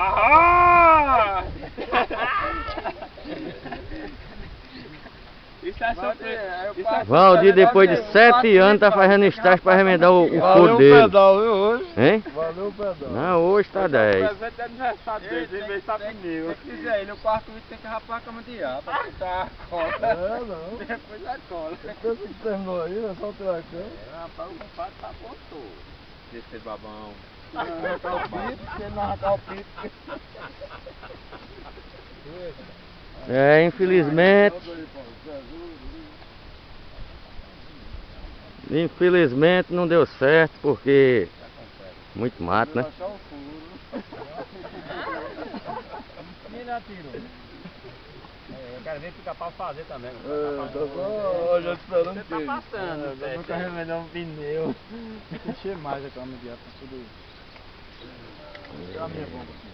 Ah! Isso é surpresa. Valdir, depois de 7 anos, tá fazendo estágio pra remendar o couro dele. Valeu o pedal, viu, hoje? Hein? Valeu o pedal. Não, hoje tá 10. presente de aniversário dele, ele veio pra pneu. Se quiser ir no quarto, tem que rapar a cama de ar pra botar a cola. É, não. Depois a cola. Depois que terminou aí, é só tirar a cama. Rapaz, o compadre tá bom todo. Esse babão. Arrancar o pito, se ele não arrancar o pito. É, infelizmente. Infelizmente não deu certo porque muito mato, né? Quem atirou? Eu quero ver ficar pra fazer também. Tá só já esperando Você tá que. passando. Eu nunca remendar um pneu. Tem que encher mais a cama de ar pra tudo. Tirar a minha bomba aqui.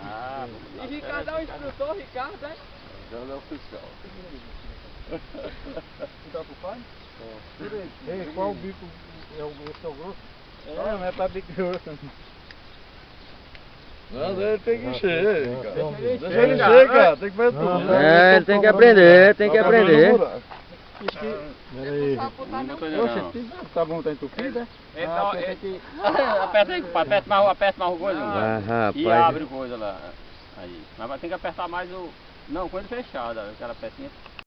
Ah, E Ricardo é o instrutor, Ricardo, é? Já não é oficial. Você tá pro pai? Ei, qual o bico? Esse é o grosso? É, não é pra bico grosso. Não, ele tem que encher, cara. Deixa Deixa ele encher, cara. Tem que ver tudo. É, ele tem que aprender, tem que aprender. Peraí. Tá bom, tá entupido, é? Aperta mais o coisa. Ah, E rapaz. abre o coisa lá. Aí. Mas vai ter que apertar mais o. Não, coisa fechada, aquela pecinha.